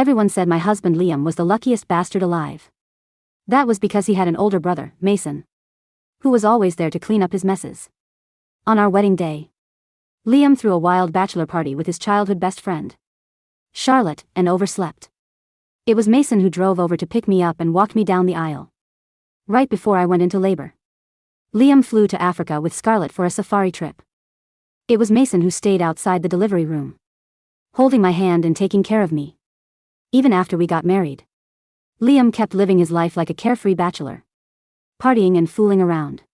Everyone said my husband Liam was the luckiest bastard alive. That was because he had an older brother, Mason, who was always there to clean up his messes. On our wedding day, Liam threw a wild bachelor party with his childhood best friend, Scarlet, and overslept. It was Mason who drove over to pick me up and walked me down the aisle. Right before I went into labor, Liam flew to Africa with Scarlet for a safari trip. It was Mason who stayed outside the delivery room, holding my hand and taking care of me. Even after we got married, Liam kept living his life like a carefree bachelor, partying and fooling around.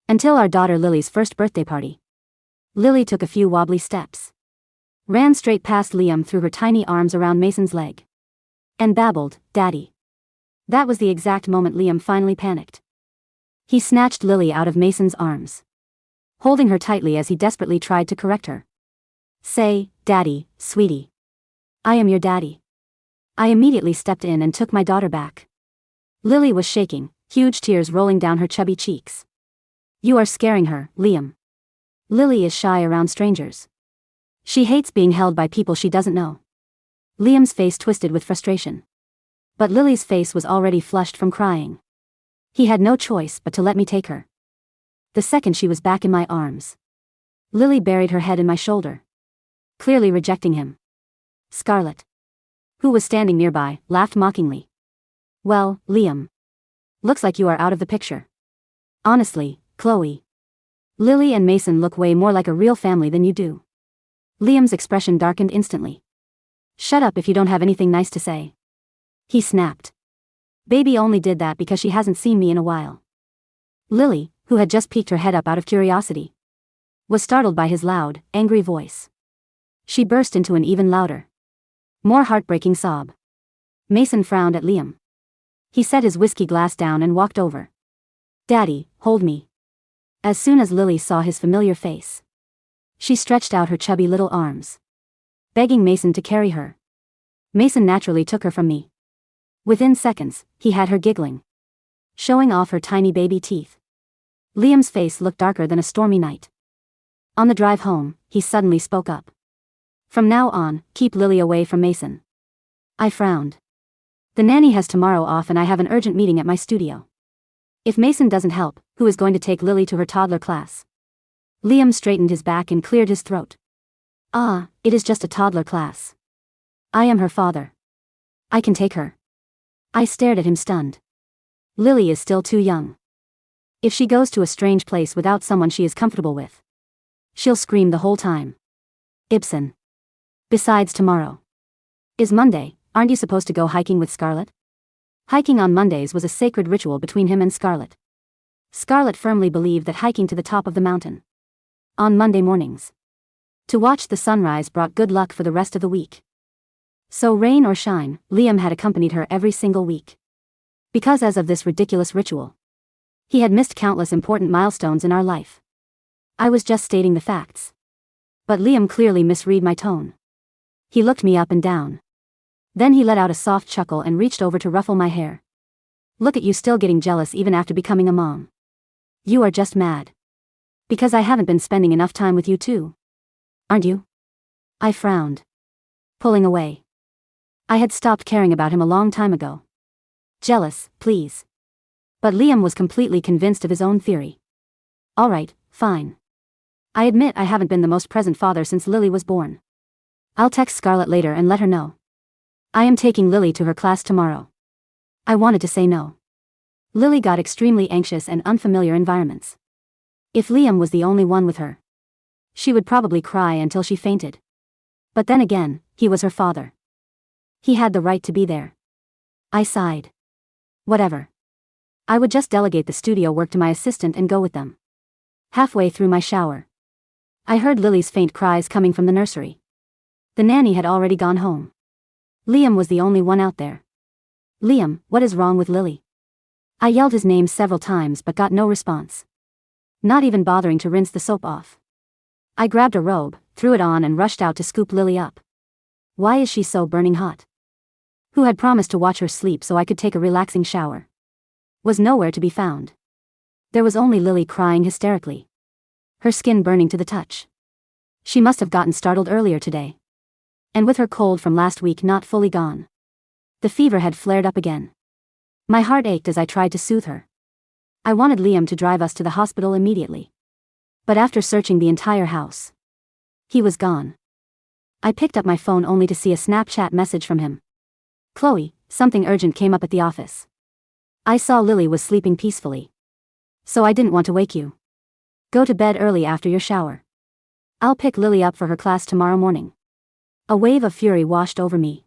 Until our daughter Lily's first birthday party. Lily took a few wobbly steps, ran straight past Liam, threw her tiny arms around Mason's leg, and babbled, "Daddy." That was the exact moment Liam finally panicked. He snatched Lily out of Mason's arms, holding her tightly as he desperately tried to correct her. "Say, Daddy, sweetie. I am your daddy." I immediately stepped in and took my daughter back. Lily was shaking, huge tears rolling down her chubby cheeks. "You are scaring her, Liam." Lily is shy around strangers. She hates being held by people she doesn't know. Liam's face twisted with frustration. But Lily's face was already flushed from crying. He had no choice but to let me take her. The second she was back in my arms, Lily buried her head in my shoulder, clearly rejecting him. Scarlet, who was standing nearby, laughed mockingly. "Well, Liam, looks like you are out of the picture. Honestly, Chloe, Lily and Mason look way more like a real family than you do." Liam's expression darkened instantly. "Shut up if you don't have anything nice to say," he snapped. "Baby only did that because she hasn't seen me in a while." Lily, who had just peeked her head up out of curiosity, was startled by his loud, angry voice. She burst into an even louder, more heartbreaking sob. Mason frowned at Liam. He set his whiskey glass down and walked over. "Daddy, hold me." As soon as Lily saw his familiar face, she stretched out her chubby little arms, begging Mason to carry her. Mason naturally took her from me. Within seconds, he had her giggling, showing off her tiny baby teeth. Liam's face looked darker than a stormy night. On the drive home, he suddenly spoke up. "From now on, keep Lily away from Mason." I frowned. The nanny has tomorrow off and I have an urgent meeting at my studio. If Mason doesn't help, who is going to take Lily to her toddler class? Liam straightened his back and cleared his throat. "Ah, it is just a toddler class. I am her father. I can take her." I stared at him stunned. Lily is still too young. If she goes to a strange place without someone she is comfortable with, she'll scream the whole time. Ibsen. Besides, tomorrow is Monday. Aren't you supposed to go hiking with Scarlet? Hiking on Mondays was a sacred ritual between him and Scarlet. Scarlet firmly believed that hiking to the top of the mountain on Monday mornings to watch the sunrise brought good luck for the rest of the week. So rain or shine, Liam had accompanied her every single week. Because as of this ridiculous ritual, he had missed countless important milestones in our life. I was just stating the facts. But Liam clearly misread my tone. He looked me up and down. Then he let out a soft chuckle and reached over to ruffle my hair. "Look at you, still getting jealous even after becoming a mom. You are just mad. Because I haven't been spending enough time with you too. Aren't you?" I frowned, pulling away. I had stopped caring about him a long time ago. "Jealous, please." But Liam was completely convinced of his own theory. "All right, fine. I admit I haven't been the most present father since Lily was born. I'll text Scarlet later and let her know. I am taking Lily to her class tomorrow." I wanted to say no. Lily got extremely anxious in unfamiliar environments. If Liam was the only one with her, she would probably cry until she fainted. But then again, he was her father. He had the right to be there. I sighed. Whatever. I would just delegate the studio work to my assistant and go with them. Halfway through my shower, I heard Lily's faint cries coming from the nursery. The nanny had already gone home. Liam was the only one out there. "Liam, what is wrong with Lily?" I yelled his name several times but got no response. Not even bothering to rinse the soap off. I grabbed a robe, threw it on and rushed out to scoop Lily up. Why is she so burning hot? Who had promised to watch her sleep so I could take a relaxing shower was nowhere to be found. There was only Lily crying hysterically, her skin burning to the touch. She must have gotten startled earlier today. And with her cold from last week not fully gone, The fever had flared up again. My heart ached as I tried to soothe her. I wanted Liam to drive us to the hospital immediately. But after searching the entire house, he was gone. I picked up my phone only to see a Snapchat message from him. Chloe, something urgent came up at the office. I saw Lily was sleeping peacefully. So I didn't want to wake you. Go to bed early after your shower. I'll pick Lily up for her class tomorrow morning. A wave of fury washed over me,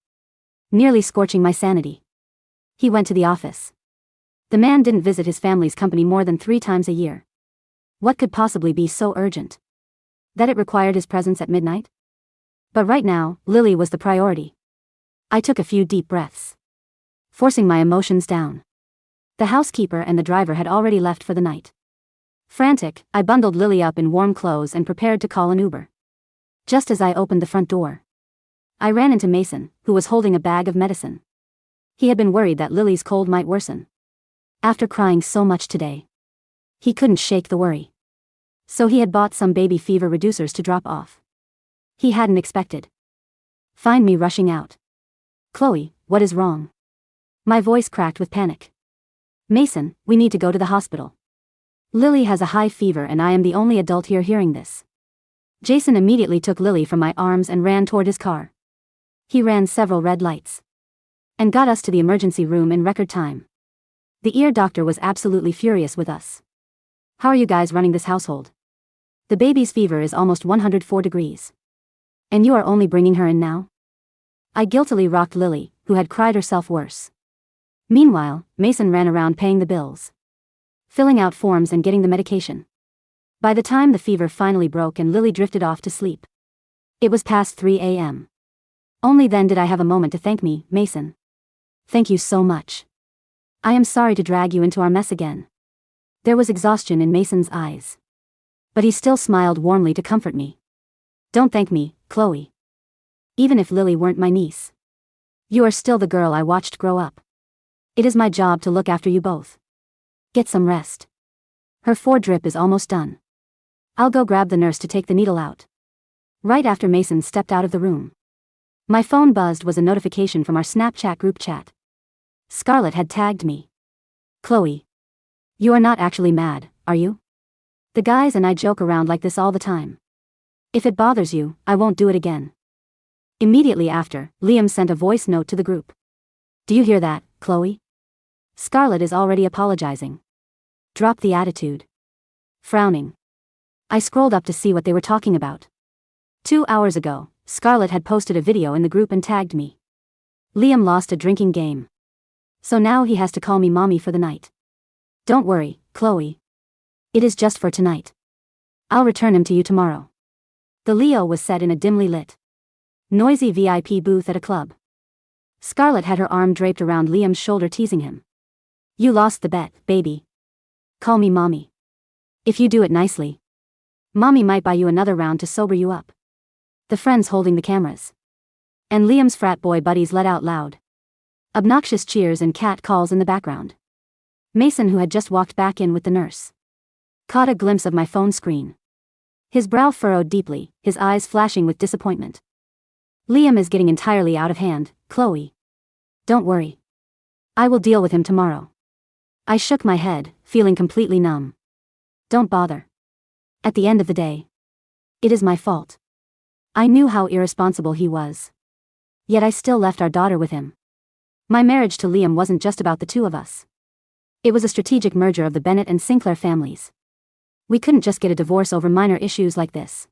nearly scorching my sanity. He went to the office. The man didn't visit his family's company more than 3 times a year. What could possibly be so urgent that it required his presence at midnight? But right now, Lily was the priority. I took a few deep breaths, forcing my emotions down. The housekeeper and the driver had already left for the night. Frantic, I bundled Lily up in warm clothes and prepared to call an Uber. Just as I opened the front door, I ran into Mason, who was holding a bag of medicine. He had been worried that Lily's cold might worsen. After crying so much today, he couldn't shake the worry. So he had bought some baby fever reducers to drop off. He hadn't expected. Find me rushing out. Chloe, what is wrong? My voice cracked with panic. Mason, we need to go to the hospital. Lily has a high fever and I am the only adult here hearing this. Jason immediately took Lily from my arms and ran toward his car. He ran several red lights and got us to the emergency room in record time. The ear doctor was absolutely furious with us. How are you guys running this household? The baby's fever is almost 104 degrees. And you are only bringing her in now? I guiltily rocked Lily, who had cried herself worse. Meanwhile, Mason ran around paying the bills, filling out forms and getting the medication. By the time the fever finally broke and Lily drifted off to sleep, it was past 3 a.m. Only then did I have a moment to thank me, Mason. Thank you so much. I am sorry to drag you into our mess again. There was exhaustion in Mason's eyes, but he still smiled warmly to comfort me. Don't thank me, Chloe. Even if Lily weren't my niece, you are still the girl I watched grow up. It is my job to look after you both. Get some rest. Her 4 drip is almost done. I'll go grab the nurse to take the needle out. Right after Mason stepped out of the room, my phone buzzed was a notification from our Snapchat group chat. Scarlet had tagged me. Chloe, you are not actually mad, are you? The guys and I joke around like this all the time. If it bothers you, I won't do it again. Immediately after, Liam sent a voice note to the group. Do you hear that, Chloe? Scarlet is already apologizing. Drop the attitude. Frowning, I scrolled up to see what they were talking about. 2 hours ago, Scarlet had posted a video in the group and tagged me. Liam lost a drinking game, so now he has to call me mommy for the night. Don't worry, Chloe. It is just for tonight. I'll return him to you tomorrow. The Leo was set in a dimly lit, noisy VIP booth at a club. Scarlet had her arm draped around Liam's shoulder, teasing him. You lost the bet, baby. Call me mommy. If you do it nicely, mommy might buy you another round to sober you up. The friends holding the cameras and Liam's frat boy buddies let out loud, obnoxious cheers and cat calls in the background. Mason, who had just walked back in with the nurse, caught a glimpse of my phone screen. His brow furrowed deeply, his eyes flashing with disappointment. Liam is getting entirely out of hand, Chloe. Don't worry. I will deal with him tomorrow. I shook my head, feeling completely numb. Don't bother. At the end of the day, it is my fault. I knew how irresponsible he was. Yet I still left our daughter with him. My marriage to Liam wasn't just about the two of us. It was a strategic merger of the Bennett and Sinclair families. We couldn't just get a divorce over minor issues like this,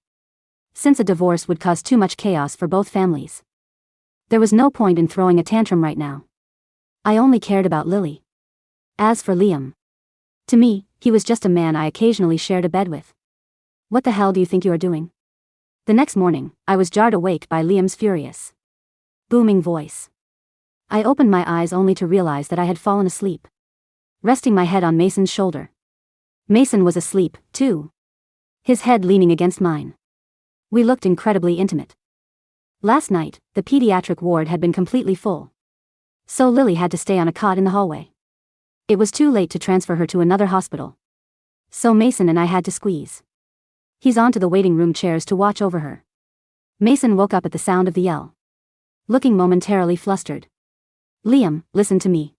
since a divorce would cause too much chaos for both families. There was no point in throwing a tantrum right now. I only cared about Lily. As for Liam, to me, he was just a man I occasionally shared a bed with. What the hell do you think you are doing? The next morning, I was jarred awake by Liam's furious, booming voice. I opened my eyes only to realize that I had fallen asleep, resting my head on Mason's shoulder. Mason was asleep, too, his head leaning against mine. We looked incredibly intimate. Last night, the pediatric ward had been completely full, so Lily had to stay on a cot in the hallway. It was too late to transfer her to another hospital, so Mason and I had to squeeze. He's onto the waiting room chairs to watch over her. Mason woke up at the sound of the yell, looking momentarily flustered. Liam, listen to me.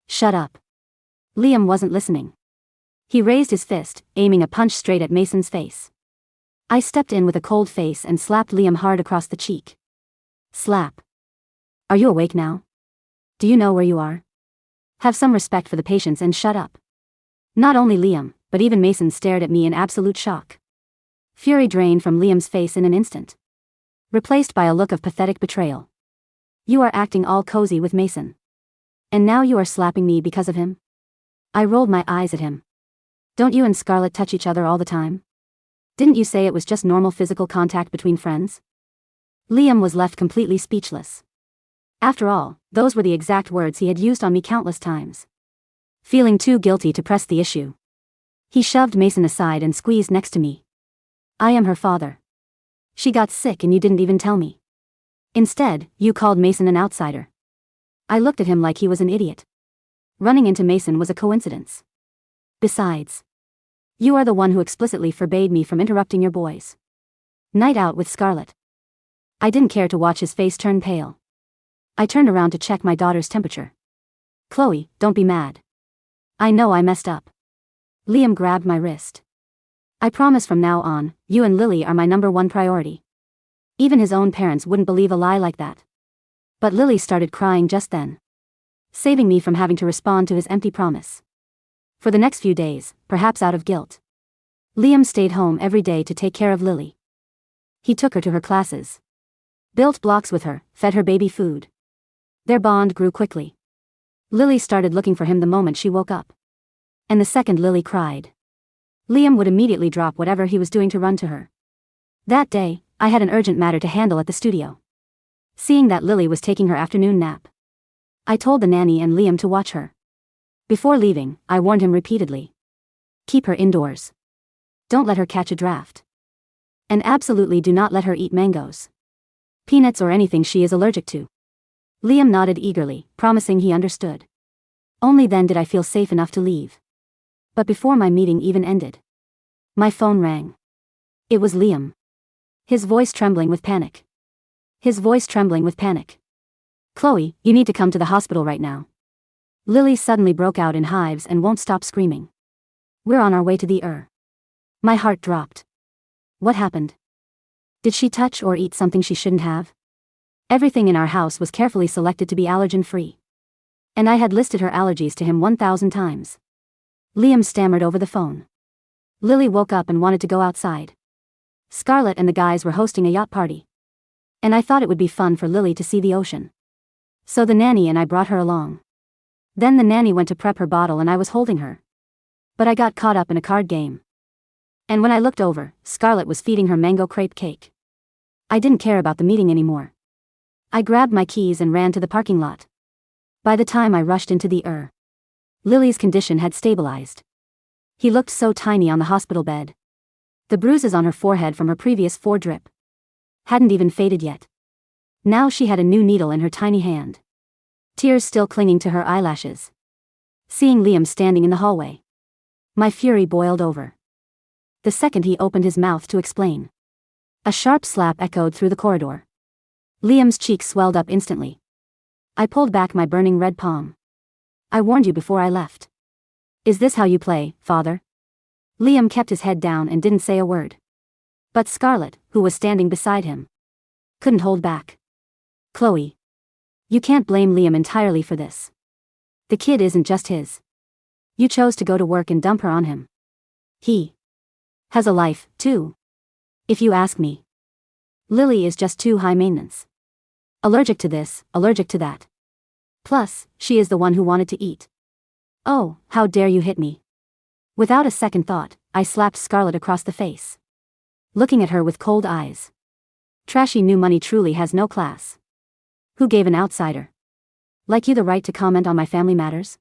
Shut up. Liam wasn't listening. He raised his fist, aiming a punch straight at Mason's face. I stepped in with a cold face and slapped Liam hard across the cheek. Slap. Are you awake now? Do you know where you are? Have some respect for the patients and shut up. Not only Liam, but even Mason stared at me in absolute shock. Fury drained from Liam's face in an instant, replaced by a look of pathetic betrayal. You are acting all cozy with Mason. And now you are slapping me because of him? I rolled my eyes at him. Don't you and Scarlet touch each other all the time? Didn't you say it was just normal physical contact between friends? Liam was left completely speechless. After all, those were the exact words he had used on me countless times. Feeling too guilty to press the issue, he shoved Mason aside and squeezed next to me. I am her father. She got sick and you didn't even tell me. Instead, you called Mason an outsider. I looked at him like he was an idiot. Running into Mason was a coincidence. Besides, you are the one who explicitly forbade me from interrupting your boys' night out with Scarlet. I didn't care to watch his face turn pale. I turned around to check my daughter's temperature. Chloe, don't be mad. I know I messed up. Liam grabbed my wrist. I promise from now on, you and Lily are my #1 priority. Even his own parents wouldn't believe a lie like that. But Lily started crying just then, saving me from having to respond to his empty promise. For the next few days, perhaps out of guilt, Liam stayed home every day to take care of Lily. He took her to her classes, built blocks with her, fed her baby food. Their bond grew quickly. Lily started looking for him the moment she woke up. And the second Lily cried, Liam would immediately drop whatever he was doing to run to her. That day, I had an urgent matter to handle at the studio. Seeing that Lily was taking her afternoon nap, I told the nanny and Liam to watch her. Before leaving, I warned him repeatedly. Keep her indoors. Don't let her catch a draft. And absolutely do not let her eat mangoes, peanuts or anything she is allergic to. Liam nodded eagerly, promising he understood. Only then did I feel safe enough to leave. But before my meeting even ended, my phone rang. It was Liam. His voice trembling with panic. Chloe, you need to come to the hospital right now. Lily suddenly broke out in hives and won't stop screaming. We're on our way to the ER. My heart dropped. What happened? Did she touch or eat something she shouldn't have? Everything in our house was carefully selected to be allergen-free. And I had listed her allergies to him 1,000 times. Liam stammered over the phone. Lily woke up and wanted to go outside. Scarlet and the guys were hosting a yacht party. And I thought it would be fun for Lily to see the ocean. So the nanny and I brought her along. Then the nanny went to prep her bottle and I was holding her. But I got caught up in a card game. And when I looked over, Scarlet was feeding her mango crepe cake. I didn't care about the meeting anymore. I grabbed my keys and ran to the parking lot. By the time I rushed into the ER, Lily's condition had stabilized. He looked so tiny on the hospital bed. The bruises on her forehead from her previous 4 drip hadn't even faded yet. Now she had a new needle in her tiny hand, tears still clinging to her eyelashes. Seeing Liam standing in the hallway, my fury boiled over. The second he opened his mouth to explain, a sharp slap echoed through the corridor. Liam's cheeks swelled up instantly. I pulled back my burning red palm. I warned you before I left. Is this how you play, father? Liam kept his head down and didn't say a word. But Scarlet, who was standing beside him, couldn't hold back. Chloe, you can't blame Liam entirely for this. The kid isn't just his. You chose to go to work and dump her on him. He has a life, too. If you ask me. Lily is just too high maintenance. Allergic to this, allergic to that. Plus, she is the one who wanted to eat. Oh, how dare you hit me. Without a second thought, I slapped Scarlet across the face, looking at her with cold eyes. Trashy new money truly has no class. Who gave an outsider like you the right to comment on my family matters?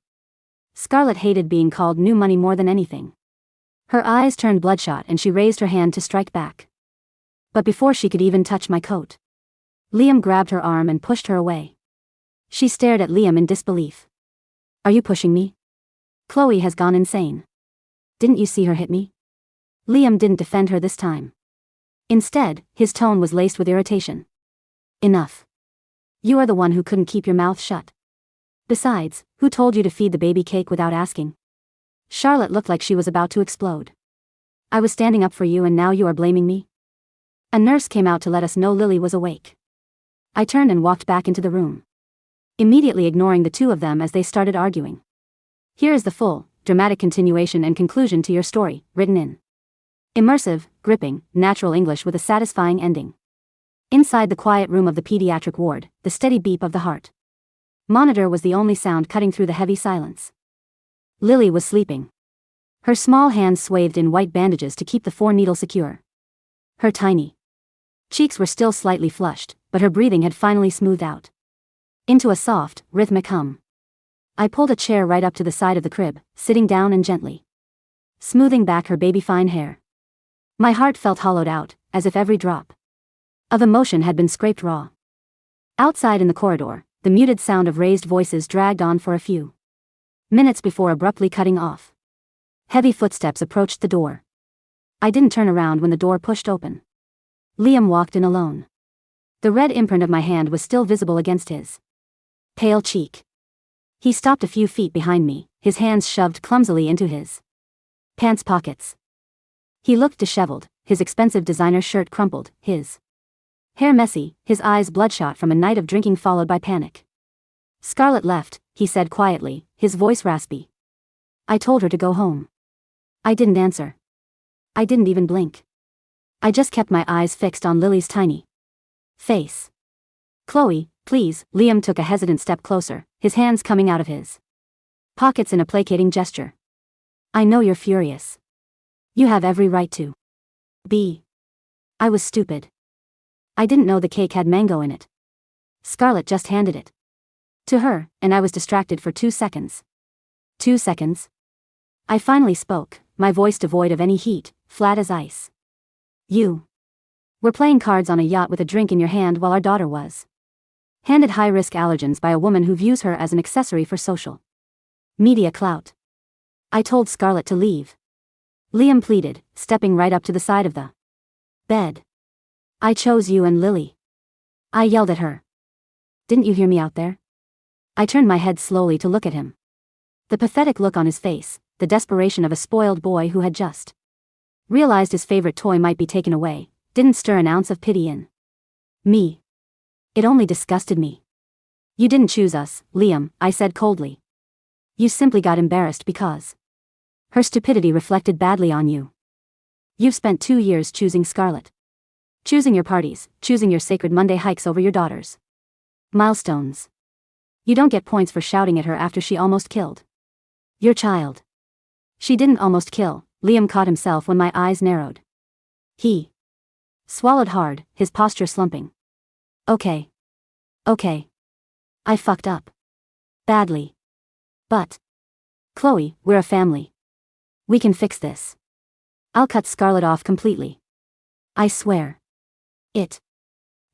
Scarlet hated being called new money more than anything. Her eyes turned bloodshot and she raised her hand to strike back. But before she could even touch my coat, Liam grabbed her arm and pushed her away. She stared at Liam in disbelief. Are you pushing me? Chloe has gone insane. Didn't you see her hit me? Liam didn't defend her this time. Instead, his tone was laced with irritation. Enough. You are the one who couldn't keep your mouth shut. Besides, who told you to feed the baby cake without asking? Charlotte looked like she was about to explode. I was standing up for you and now you are blaming me? A nurse came out to let us know Lily was awake. I turned and walked back into the room, immediately ignoring the two of them as they started arguing. Here is the full, dramatic continuation and conclusion to your story, written in immersive, gripping, natural English with a satisfying ending. Inside the quiet room of the pediatric ward, the steady beep of the heart monitor was the only sound cutting through the heavy silence. Lily was sleeping. Her small hands swathed in white bandages to keep the 4-needle secure. Her tiny cheeks were still slightly flushed, but her breathing had finally smoothed out into a soft, rhythmic hum. I pulled a chair right up to the side of the crib, sitting down and gently smoothing back her baby-fine hair. My heart felt hollowed out, as if every drop of emotion had been scraped raw. Outside in the corridor, the muted sound of raised voices dragged on for a few minutes before abruptly cutting off. Heavy footsteps approached the door. I didn't turn around when the door pushed open. Liam walked in alone. The red imprint of my hand was still visible against his pale cheek. He stopped a few feet behind me, his hands shoved clumsily into his pants pockets. He looked disheveled, his expensive designer shirt crumpled, his hair messy, his eyes bloodshot from a night of drinking followed by panic. Scarlet left, he said quietly, his voice raspy. I told her to go home. I didn't answer. I didn't even blink. I just kept my eyes fixed on Lily's tiny face. Chloe, please. Liam took a hesitant step closer, his hands coming out of his pockets in a placating gesture. I know you're furious. You have every right to be. I was stupid. I didn't know the cake had mango in it. Scarlet just handed it to her, and I was distracted for 2 seconds. 2 seconds? I finally spoke, my voice devoid of any heat, flat as ice. You were playing cards on a yacht with a drink in your hand while our daughter was handed high-risk allergens by a woman who views her as an accessory for social media clout. I told Scarlet to leave. Liam pleaded, stepping right up to the side of the bed. I chose you and Lily. I yelled at her. Didn't you hear me out there? I turned my head slowly to look at him. The pathetic look on his face, the desperation of a spoiled boy who had just realized his favorite toy might be taken away, didn't stir an ounce of pity in me. It only disgusted me. You didn't choose us, Liam, I said coldly. You simply got embarrassed because her stupidity reflected badly on you. You've spent 2 years choosing Scarlet. Choosing your parties, choosing your sacred Monday hikes over your daughter's milestones. You don't get points for shouting at her after she almost killed your child. She didn't almost kill. Liam caught himself when my eyes narrowed. He swallowed hard, his posture slumping. Okay. I fucked up. Badly. But Chloe, we're a family. We can fix this. I'll cut Scarlet off completely. I swear. It.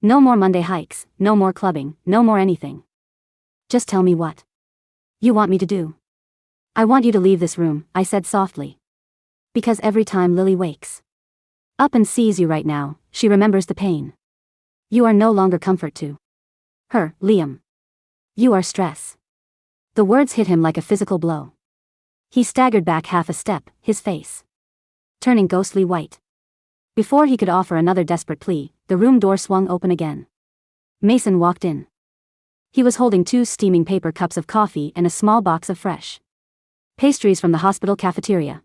No more Monday hikes, no more clubbing, no more anything. Just tell me what you want me to do. I want you to leave this room, I said softly. Because every time Lily wakes up and sees you right now, she remembers the pain. You are no longer comfort to her, Liam. You are stress. The words hit him like a physical blow. He staggered back half a step, his face turning ghostly white. Before he could offer another desperate plea, the room door swung open again. Mason walked in. He was holding 2 steaming paper cups of coffee and a small box of fresh pastries from the hospital cafeteria.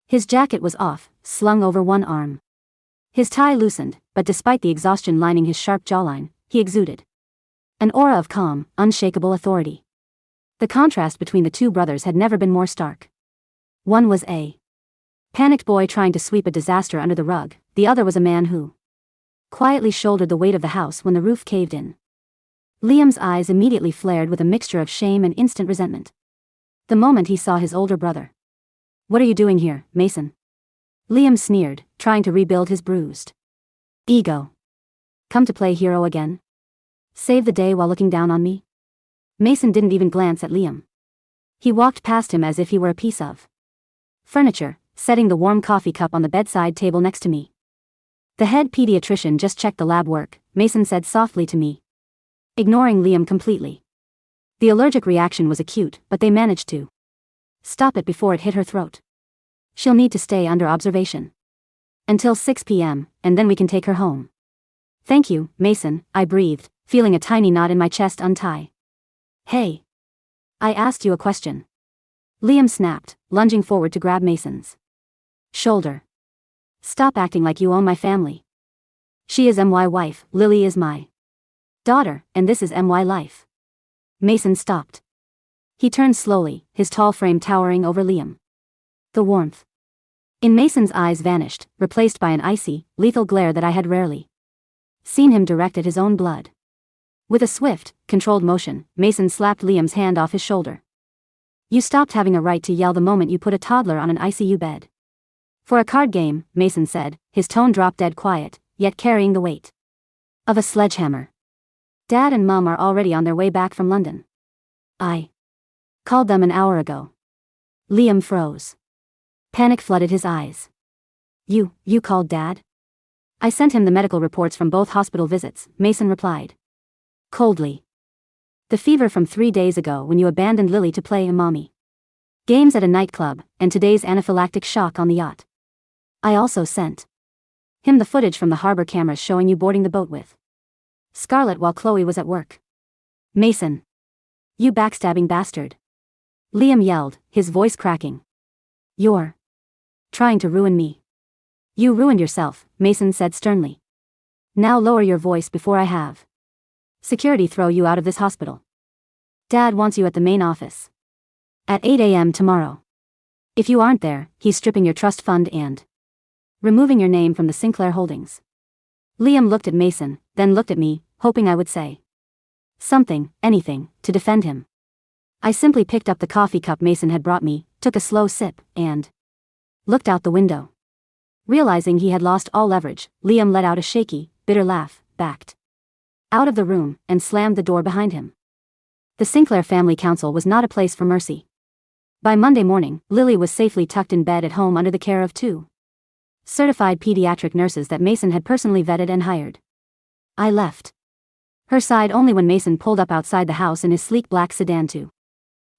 His jacket was off, slung over one arm. His tie loosened, but despite the exhaustion lining his sharp jawline, he exuded an aura of calm, unshakable authority. The contrast between the two brothers had never been more stark. One was a panicked boy trying to sweep a disaster under the rug, the other was a man who quietly shouldered the weight of the house when the roof caved in. Liam's eyes immediately flared with a mixture of shame and instant resentment. The moment he saw his older brother. What are you doing here, Mason? Liam sneered, trying to rebuild his bruised ego. Come to play hero again? Save the day while looking down on me? Mason didn't even glance at Liam. He walked past him as if he were a piece of furniture, setting the warm coffee cup on the bedside table next to me. The head pediatrician just checked the lab work, Mason said softly to me, ignoring Liam completely. The allergic reaction was acute, but they managed to stop it before it hit her throat. She'll need to stay under observation until 6 p.m., and then we can take her home. Thank you, Mason, I breathed, feeling a tiny knot in my chest untie. Hey. I asked you a question. Liam snapped, lunging forward to grab Mason's shoulder. Stop acting like you own my family. She is my wife, Lily is my daughter, and this is my life. Mason stopped. He turned slowly, his tall frame towering over Liam. The warmth in Mason's eyes vanished, replaced by an icy, lethal glare that I had rarely seen him direct at his own blood. With a swift, controlled motion, Mason slapped Liam's hand off his shoulder. You stopped having a right to yell the moment you put a toddler on an ICU bed. For a card game, Mason said, his tone dropped dead quiet, yet carrying the weight of a sledgehammer. Dad and Mum are already on their way back from London. I called them an hour ago. Liam froze. Panic flooded his eyes. You called Dad? I sent him the medical reports from both hospital visits, Mason replied coldly. The fever from 3 days ago when you abandoned Lily to play mommy games at a nightclub, and today's anaphylactic shock on the yacht. I also sent him the footage from the harbor cameras showing you boarding the boat with Scarlet while Chloe was at work. Mason. You backstabbing bastard. Liam yelled, his voice cracking. You're trying to ruin me. You ruined yourself, Mason said sternly. Now lower your voice before I have security throw you out of this hospital. Dad wants you at the main office at 8 a.m. tomorrow. If you aren't there, he's stripping your trust fund and removing your name from the Sinclair holdings. Liam looked at Mason, then looked at me, hoping I would say something, anything, to defend him. I simply picked up the coffee cup Mason had brought me, took a slow sip, and looked out the window. Realizing he had lost all leverage, Liam let out a shaky, bitter laugh, backed out of the room, and slammed the door behind him. The Sinclair Family Council was not a place for mercy. By Monday morning, Lily was safely tucked in bed at home under the care of 2 certified pediatric nurses that Mason had personally vetted and hired. I left her side only when Mason pulled up outside the house in his sleek black sedan to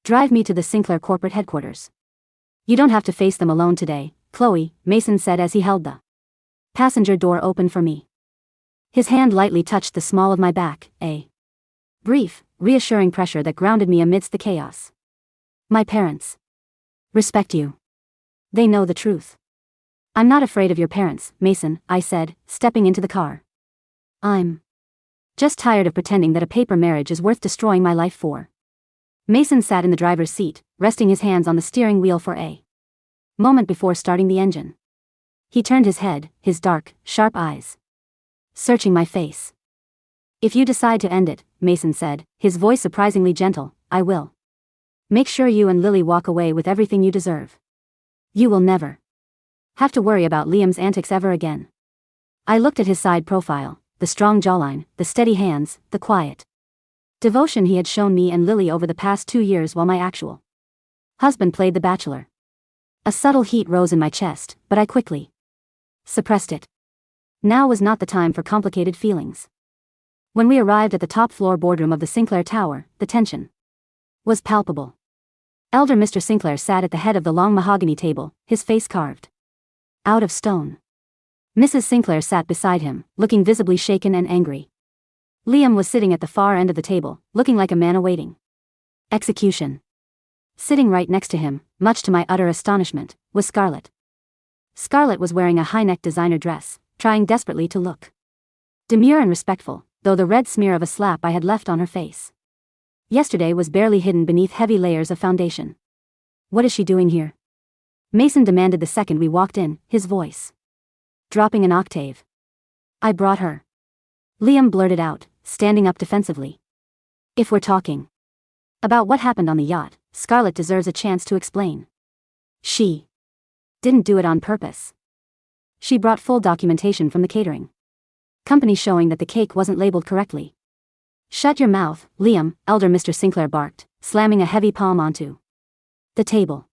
drive me to the Sinclair corporate headquarters. You don't have to face them alone today, Chloe, Mason said as he held the passenger door open for me. His hand lightly touched the small of my back, a brief, reassuring pressure that grounded me amidst the chaos. My parents respect you. They know the truth. I'm not afraid of your parents, Mason, I said, stepping into the car. I'm just tired of pretending that a paper marriage is worth destroying my life for. Mason sat in the driver's seat, resting his hands on the steering wheel for a moment before starting the engine. He turned his head, his dark, sharp eyes searching my face. If you decide to end it, Mason said, his voice surprisingly gentle, I will make sure you and Lily walk away with everything you deserve. You will never have to worry about Liam's antics ever again. I looked at his side profile, the strong jawline, the steady hands, the quiet devotion he had shown me and Lily over the past 2 years while my actual husband played the bachelor. A subtle heat rose in my chest, but I quickly suppressed it. Now was not the time for complicated feelings. When we arrived at the top-floor boardroom of the Sinclair Tower, the tension was palpable. Elder Mr. Sinclair sat at the head of the long mahogany table, his face carved out of stone. Mrs. Sinclair sat beside him, looking visibly shaken and angry. Liam was sitting at the far end of the table, looking like a man awaiting execution. Sitting right next to him, much to my utter astonishment, was Scarlet. Scarlet was wearing a high-necked designer dress, trying desperately to look demure and respectful, though the red smear of a slap I had left on her face yesterday was barely hidden beneath heavy layers of foundation. What is she doing here? Mason demanded the second we walked in, his voice dropping an octave. I brought her. Liam blurted out, standing up defensively. If we're talking about what happened on the yacht, Scarlet deserves a chance to explain. She didn't do it on purpose. She brought full documentation from the catering company showing that the cake wasn't labeled correctly. Shut your mouth, Liam, Elder Mr. Sinclair barked, slamming a heavy palm onto the table.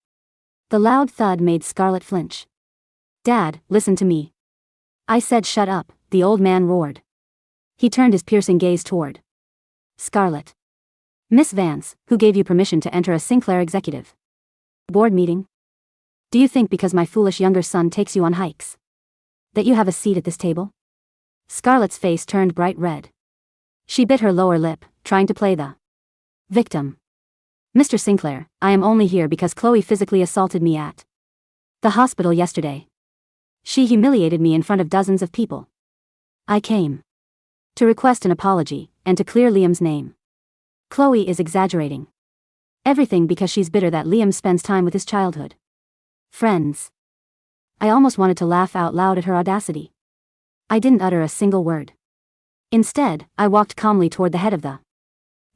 The loud thud made Scarlet flinch. Dad, listen to me. I said shut up, the old man roared. He turned his piercing gaze toward Scarlet. Miss Vance, who gave you permission to enter a Sinclair executive board meeting? Do you think because my foolish younger son takes you on hikes that you have a seat at this table? Scarlet's face turned bright red. She bit her lower lip, trying to play the victim. Mr. Sinclair, I am only here because Chloe physically assaulted me at the hospital yesterday. She humiliated me in front of dozens of people. I came to request an apology, and to clear Liam's name. Chloe is exaggerating everything because she's bitter that Liam spends time with his childhood friends. I almost wanted to laugh out loud at her audacity. I didn't utter a single word. Instead, I walked calmly toward the head of the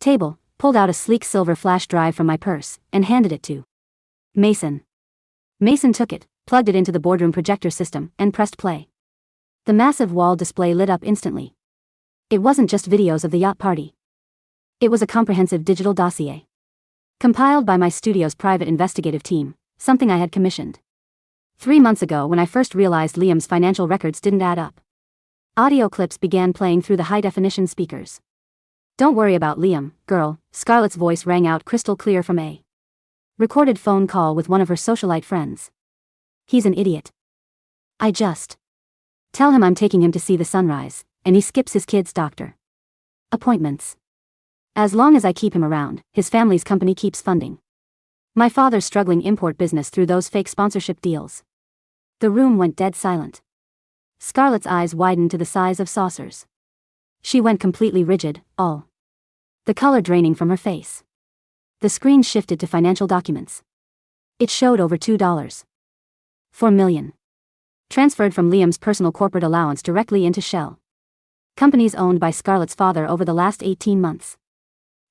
table, pulled out a sleek silver flash drive from my purse, and handed it to Mason. Mason took it, plugged it into the boardroom projector system, and pressed play. The massive wall display lit up instantly. It wasn't just videos of the yacht party. It was a comprehensive digital dossier, compiled by my studio's private investigative team, something I had commissioned 3 months ago when I first realized Liam's financial records didn't add up. Audio clips began playing through the high-definition speakers. Don't worry about Liam, girl, Scarlet's voice rang out crystal clear from a recorded phone call with one of her socialite friends. He's an idiot. I just tell him I'm taking him to see the sunrise, and he skips his kids' doctor appointments. As long as I keep him around, his family's company keeps funding my father's struggling import business through those fake sponsorship deals. The room went dead silent. Scarlet's eyes widened to the size of saucers. She went completely rigid, all the color draining from her face. The screen shifted to financial documents. It showed over $2.4 million. Transferred from Liam's personal corporate allowance directly into shell companies owned by Scarlet's father over the last 18 months.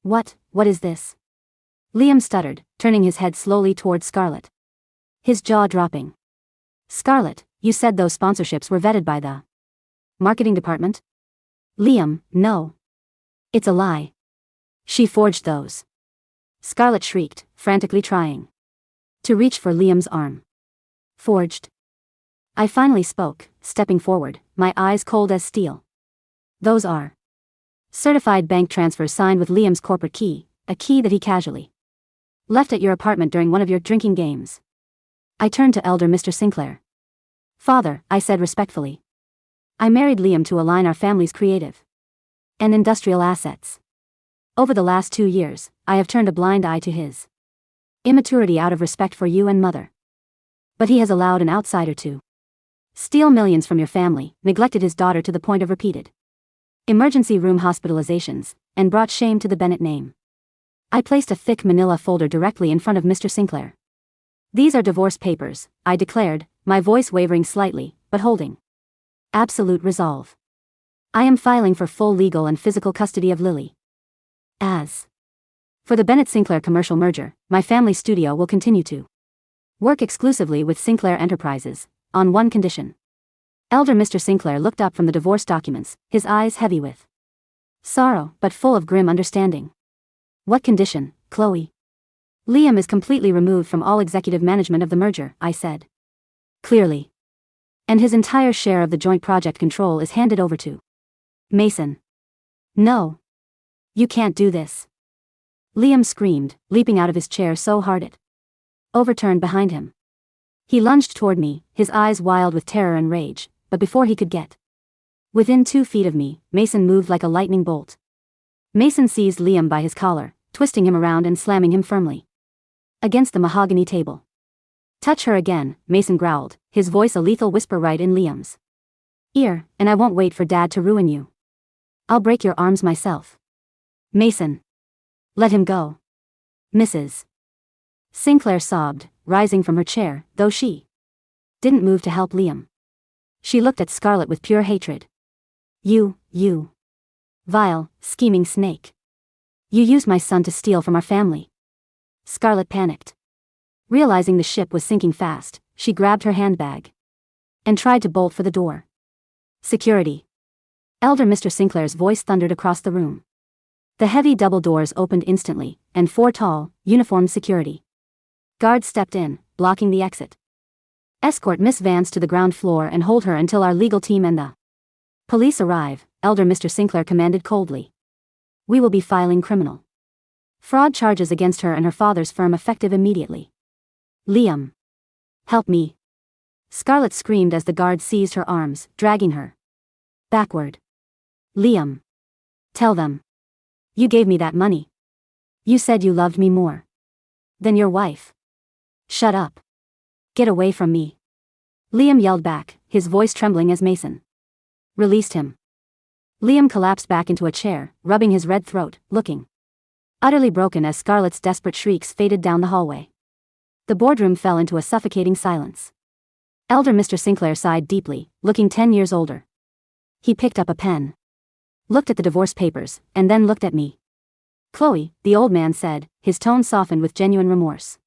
What is this? Liam stuttered, turning his head slowly toward Scarlet, his jaw dropping. Scarlet, you said those sponsorships were vetted by the marketing department? Liam, no. It's a lie. She forged those. Scarlet shrieked, frantically trying to reach for Liam's arm. Forged? I finally spoke, stepping forward, my eyes cold as steel. Those are certified bank transfers signed with Liam's corporate key, a key that he casually left at your apartment during one of your drinking games. I turned to elder Mr. Sinclair. Father, I said respectfully. I married Liam to align our family's creative and industrial assets. Over the last 2 years, I have turned a blind eye to his immaturity out of respect for you and mother. But he has allowed an outsider to steal millions from your family, neglected his daughter to the point of repeated emergency room hospitalizations, and brought shame to the Bennett name. I placed a thick manila folder directly in front of Mr. Sinclair. These are divorce papers, I declared, my voice wavering slightly, but holding absolute resolve. I am filing for full legal and physical custody of Lily. As for the Bennett-Sinclair commercial merger, my family studio will continue to work exclusively with Sinclair Enterprises, on one condition. Elder Mr. Sinclair looked up from the divorce documents, his eyes heavy with sorrow but full of grim understanding. What condition, Chloe? Liam is completely removed from all executive management of the merger, I said clearly. And his entire share of the joint project control is handed over to Mason. No. You can't do this. Liam screamed, leaping out of his chair so hard it overturned behind him. He lunged toward me, his eyes wild with terror and rage, but before he could get within 2 feet of me, Mason moved like a lightning bolt. Mason seized Liam by his collar, twisting him around and slamming him firmly against the mahogany table. Touch her again, Mason growled, his voice a lethal whisper right in Liam's ear, and I won't wait for Dad to ruin you. I'll break your arms myself. Mason. Let him go. Mrs. Sinclair sobbed, rising from her chair, though she didn't move to help Liam. She looked at Scarlet with pure hatred. You vile, scheming snake. You used my son to steal from our family. Scarlet panicked. Realizing the ship was sinking fast, she grabbed her handbag and tried to bolt for the door. Security. Elder Mr. Sinclair's voice thundered across the room. The heavy double doors opened instantly, and 4 tall, uniformed security guards stepped in, blocking the exit. Escort Miss Vance to the ground floor and hold her until our legal team and the police arrive, Elder Mr. Sinclair commanded coldly. We will be filing criminal Fraud charges against her and her father's firm effective immediately. Liam. Help me. Scarlet screamed as the guard seized her arms, dragging her backward. Liam. Tell them. You gave me that money. You said you loved me more than your wife. Shut up. Get away from me. Liam yelled back, his voice trembling as Mason released him. Liam collapsed back into a chair, rubbing his red throat, looking utterly broken as Scarlet's desperate shrieks faded down the hallway. The boardroom fell into a suffocating silence. Elder Mr. Sinclair sighed deeply, looking 10 years older. He picked up a pen, looked at the divorce papers, and then looked at me. Chloe, the old man said, his tone softened with genuine remorse.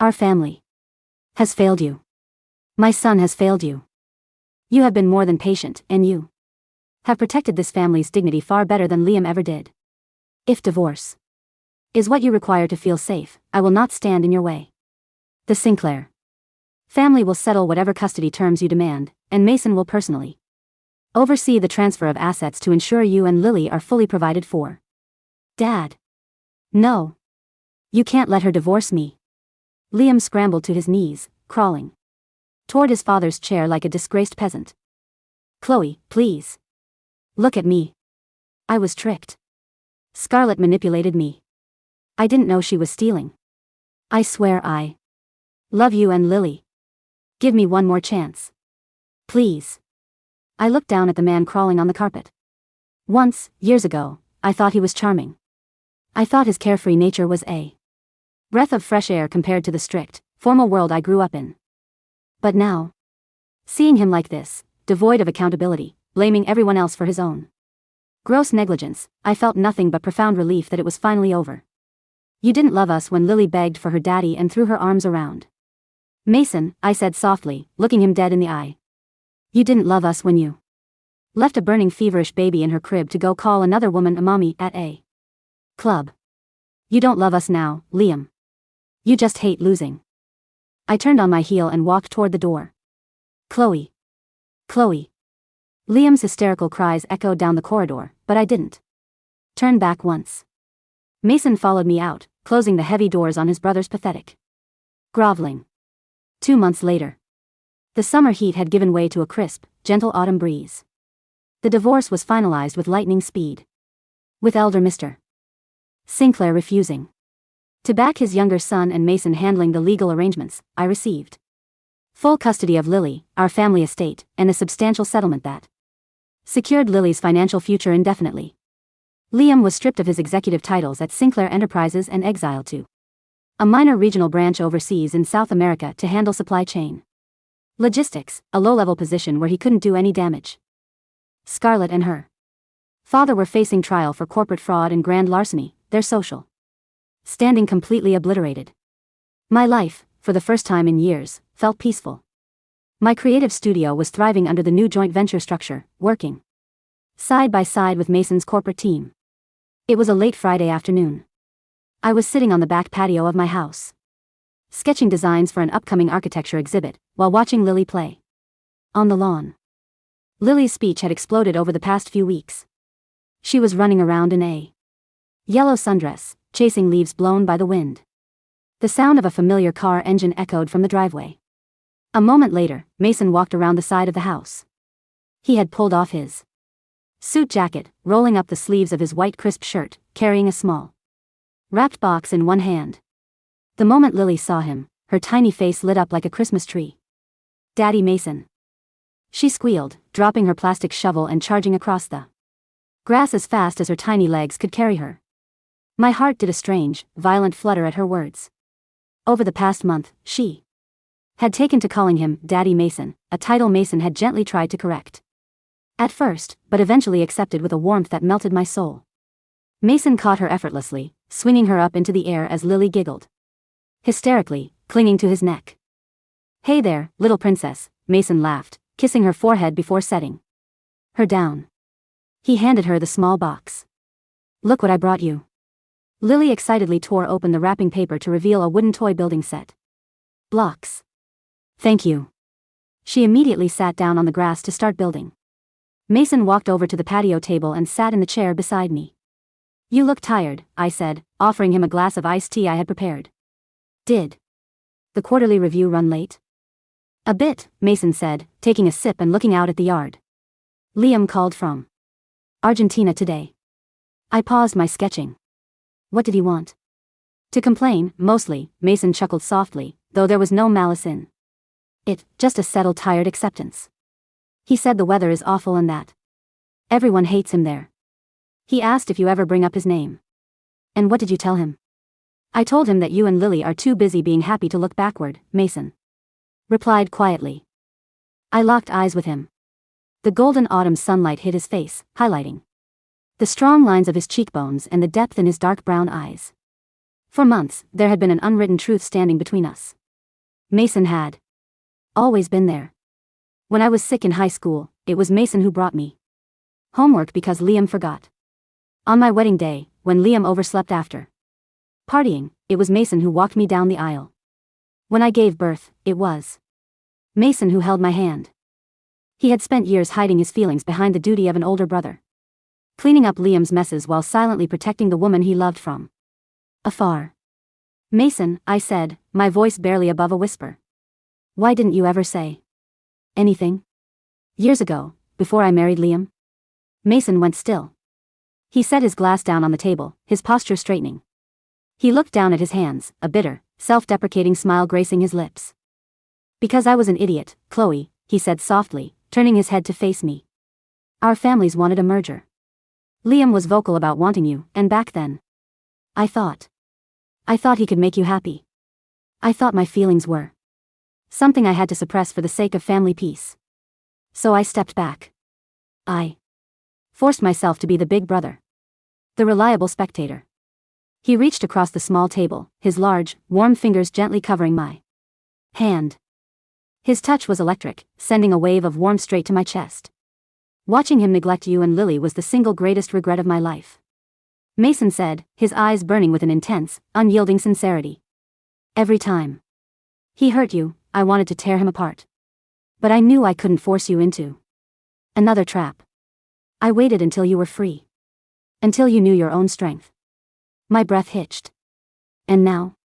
Our family has failed you. My son has failed you. You have been more than patient, and you have protected this family's dignity far better than Liam ever did. If divorce is what you require to feel safe, I will not stand in your way. The Sinclair family will settle whatever custody terms you demand, and Mason will personally oversee the transfer of assets to ensure you and Lily are fully provided for. Dad. No. You can't let her divorce me. Liam scrambled to his knees, crawling toward his father's chair like a disgraced peasant. Chloe, please. Look at me. I was tricked. Scarlet manipulated me. I didn't know she was stealing. I swear I love you and Lily. Give me one more chance. Please. I looked down at the man crawling on the carpet. Once, years ago, I thought he was charming. I thought his carefree nature was a breath of fresh air compared to the strict, formal world I grew up in. But now, seeing him like this, devoid of accountability, blaming everyone else for his own gross negligence, I felt nothing but profound relief that it was finally over. You didn't love us when Lily begged for her daddy and threw her arms around Mason, I said softly, looking him dead in the eye. You didn't love us when you left a burning feverish baby in her crib to go call another woman a mommy at a club. You don't love us now, Liam. You just hate losing. I turned on my heel and walked toward the door. Chloe. Chloe. Liam's hysterical cries echoed down the corridor, but I didn't turn back once. Mason followed me out, closing the heavy doors on his brother's pathetic groveling. 2 months later. The summer heat had given way to a crisp, gentle autumn breeze. The divorce was finalized with lightning speed. With elder Mr. Sinclair refusing to back his younger son and Mason handling the legal arrangements, I received full custody of Lily, our family estate, and a substantial settlement that secured Lily's financial future indefinitely. Liam was stripped of his executive titles at Sinclair Enterprises and exiled to a minor regional branch overseas in South America to handle supply chain logistics, a low-level position where he couldn't do any damage. Scarlet and her father were facing trial for corporate fraud and grand larceny, their social standing completely obliterated. My life, for the first time in years, felt peaceful. My creative studio was thriving under the new joint venture structure, working side by side with Mason's corporate team. It was a late Friday afternoon. I was sitting on the back patio of my house, sketching designs for an upcoming architecture exhibit, while watching Lily play on the lawn. Lily's speech had exploded over the past few weeks. She was running around in a yellow sundress, chasing leaves blown by the wind. The sound of a familiar car engine echoed from the driveway. A moment later, Mason walked around the side of the house. He had pulled off his suit jacket, rolling up the sleeves of his white crisp shirt, carrying a small wrapped box in one hand. The moment Lily saw him, her tiny face lit up like a Christmas tree. Daddy Mason. She squealed, dropping her plastic shovel and charging across the grass as fast as her tiny legs could carry her. My heart did a strange, violent flutter at her words. Over the past month, she had taken to calling him Daddy Mason, a title Mason had gently tried to correct at first, but eventually accepted with a warmth that melted my soul. Mason caught her effortlessly, swinging her up into the air as Lily giggled hysterically, clinging to his neck. Hey there, little princess, Mason laughed, kissing her forehead before setting her down. He handed her the small box. Look what I brought you. Lily excitedly tore open the wrapping paper to reveal a wooden toy building set. Blocks. Thank you. She immediately sat down on the grass to start building. Mason walked over to the patio table and sat in the chair beside me. You look tired, I said, offering him a glass of iced tea I had prepared. Did the quarterly review run late? A bit, Mason said, taking a sip and looking out at the yard. Liam called from Argentina today. I paused my sketching. What did he want? To complain, mostly, Mason chuckled softly, though there was no malice in it, just a settled tired acceptance. He said the weather is awful and that everyone hates him there. He asked if you ever bring up his name. And what did you tell him? I told him that you and Lily are too busy being happy to look backward, Mason replied quietly. I locked eyes with him. The golden autumn sunlight hit his face, highlighting the strong lines of his cheekbones and the depth in his dark brown eyes. For months, there had been an unwritten truth standing between us. Mason had always been there. When I was sick in high school, it was Mason who brought me homework because Liam forgot. On my wedding day, when Liam overslept after partying, it was Mason who walked me down the aisle. When I gave birth, it was Mason who held my hand. He had spent years hiding his feelings behind the duty of an older brother, cleaning up Liam's messes while silently protecting the woman he loved from afar. Mason, I said, my voice barely above a whisper. Why didn't you ever say anything? Years ago, before I married Liam? Mason went still. He set his glass down on the table, his posture straightening. He looked down at his hands, a bitter, self-deprecating smile gracing his lips. Because I was an idiot, Chloe, he said softly, turning his head to face me. Our families wanted a merger. Liam was vocal about wanting you, and back then, I thought he could make you happy. I thought my feelings were something I had to suppress for the sake of family peace. So I stepped back. I forced myself to be the big brother, the reliable spectator. He reached across the small table, his large, warm fingers gently covering my hand. His touch was electric, sending a wave of warmth straight to my chest. Watching him neglect you and Lily was the single greatest regret of my life, Mason said, his eyes burning with an intense, unyielding sincerity. Every time he hurt you, I wanted to tear him apart. But I knew I couldn't force you into another trap. I waited until you were free. Until you knew your own strength. My breath hitched. And now?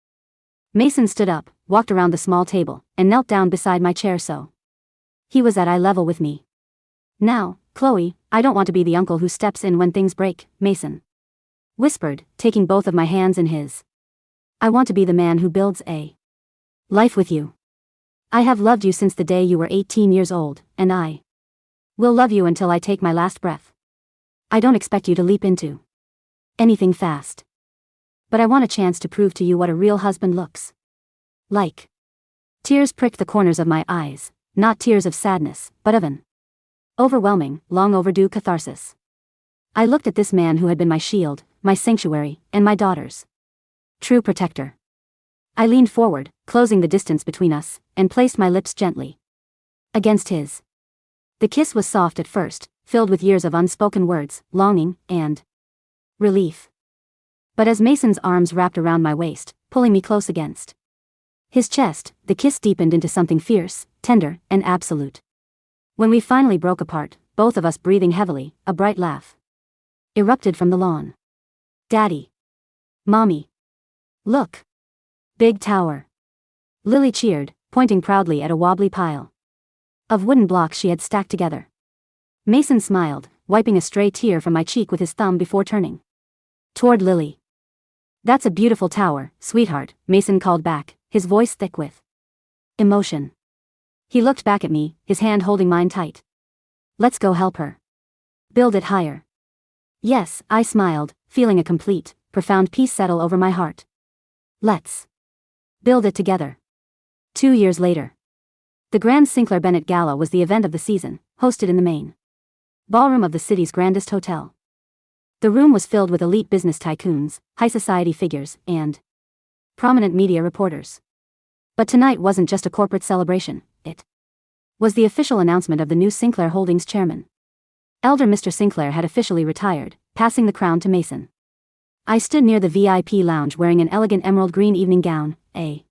Mason stood up, walked around the small table, and knelt down beside my chair so he was at eye level with me. Now, Chloe, I don't want to be the uncle who steps in when things break, Mason whispered, taking both of my hands in his. I want to be the man who builds a life with you. I have loved you since the day you were 18 years old, and I will love you until I take my last breath. I don't expect you to leap into anything fast. But I want a chance to prove to you what a real husband looks like. Tears pricked the corners of my eyes, not tears of sadness, but of an overwhelming, long overdue catharsis. I looked at this man who had been my shield, my sanctuary, and my daughter's true protector. I leaned forward, closing the distance between us, and placed my lips gently against his. The kiss was soft at first, filled with years of unspoken words, longing, and relief. But as Mason's arms wrapped around my waist, pulling me close against his chest, the kiss deepened into something fierce, tender, and absolute. When we finally broke apart, both of us breathing heavily, a bright laugh erupted from the lawn. Daddy. Mommy. Look. Big tower. Lily cheered, pointing proudly at a wobbly pile of wooden blocks she had stacked together. Mason smiled, wiping a stray tear from my cheek with his thumb before turning toward Lily. That's a beautiful tower, sweetheart, Mason called back, his voice thick with emotion. He looked back at me, his hand holding mine tight. Let's go help her build it higher. Yes, I smiled, feeling a complete, profound peace settle over my heart. Let's build it together. 2 years later. The Grand Sinclair Bennett Gala was the event of the season, hosted in the main ballroom of the city's grandest hotel. The room was filled with elite business tycoons, high society figures, and prominent media reporters. But tonight wasn't just a corporate celebration, it was the official announcement of the new Sinclair Holdings chairman. Elder Mr. Sinclair had officially retired, passing the crown to Mason. I stood near the VIP lounge wearing an elegant emerald green evening gown, a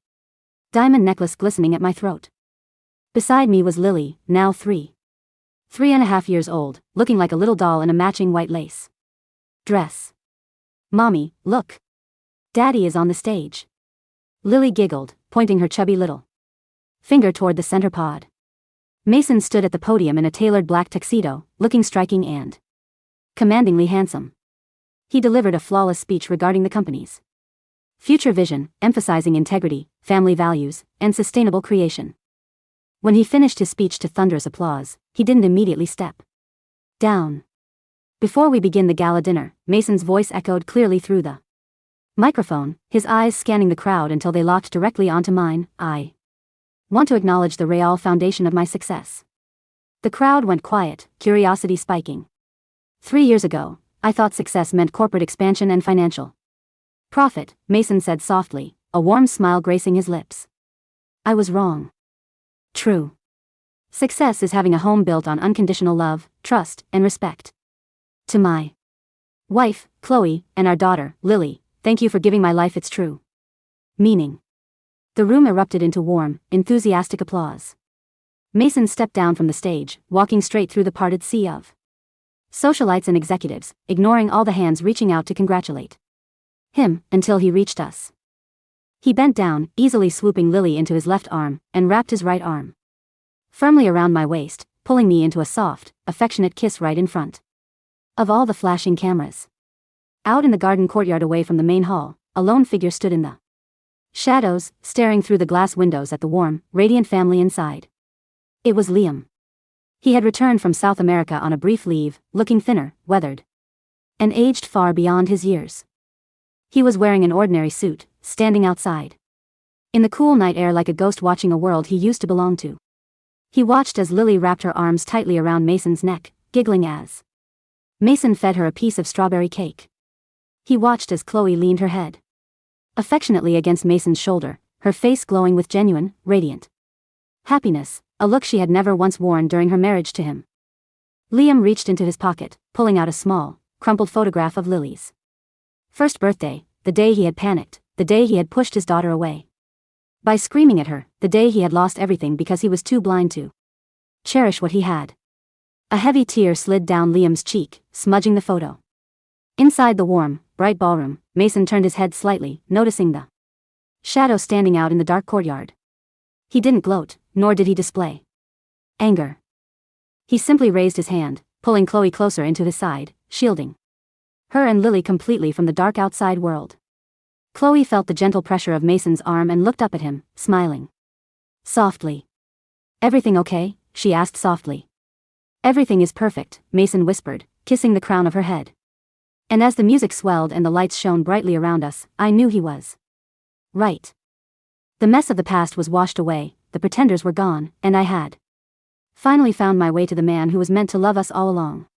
diamond necklace glistening at my throat. Beside me was Lily, now 3.5 years old, looking like a little doll in a matching white lace dress. Mommy, look. Daddy is on the stage. Lily giggled, pointing her chubby little finger toward the center pod. Mason stood at the podium in a tailored black tuxedo, looking striking and commandingly handsome. He delivered a flawless speech regarding the company's future vision, emphasizing integrity, family values, and sustainable creation. When he finished his speech to thunderous applause, he didn't immediately step down. Before we begin the gala dinner, Mason's voice echoed clearly through the microphone, his eyes scanning the crowd until they locked directly onto mine. I want to acknowledge the real foundation of my success. The crowd went quiet, curiosity spiking. 3 years ago, I thought success meant corporate expansion and financial profit, Mason said softly, a warm smile gracing his lips. I was wrong. True success is having a home built on unconditional love, trust, and respect. To my wife, Chloe, and our daughter, Lily, thank you for giving my life its true meaning. The room erupted into warm, enthusiastic applause. Mason stepped down from the stage, walking straight through the parted sea of socialites and executives, ignoring all the hands reaching out to congratulate him, until he reached us. He bent down, easily swooping Lily into his left arm, and wrapped his right arm firmly around my waist, pulling me into a soft, affectionate kiss right in front of all the flashing cameras. Out in the garden courtyard away from the main hall, a lone figure stood in the shadows, staring through the glass windows at the warm, radiant family inside. It was Liam. He had returned from South America on a brief leave, looking thinner, weathered, and aged far beyond his years. He was wearing an ordinary suit, standing outside in the cool night air like a ghost watching a world he used to belong to. He watched as Lily wrapped her arms tightly around Mason's neck, giggling as Mason fed her a piece of strawberry cake. He watched as Chloe leaned her head affectionately against Mason's shoulder, her face glowing with genuine, radiant happiness, a look she had never once worn during her marriage to him. Liam reached into his pocket, pulling out a small, crumpled photograph of Lily's first birthday, the day he had panicked, the day he had pushed his daughter away by screaming at her, the day he had lost everything because he was too blind to cherish what he had. A heavy tear slid down Liam's cheek, smudging the photo. Inside the warm, bright ballroom, Mason turned his head slightly, noticing the shadow standing out in the dark courtyard. He didn't gloat, nor did he display anger. He simply raised his hand, pulling Chloe closer into his side, shielding her and Lily completely from the dark outside world. Chloe felt the gentle pressure of Mason's arm and looked up at him, smiling softly. Everything okay? She asked softly. Everything is perfect, Mason whispered, kissing the crown of her head. And as the music swelled and the lights shone brightly around us, I knew he was right. The mess of the past was washed away, the pretenders were gone, and I had finally found my way to the man who was meant to love us all along.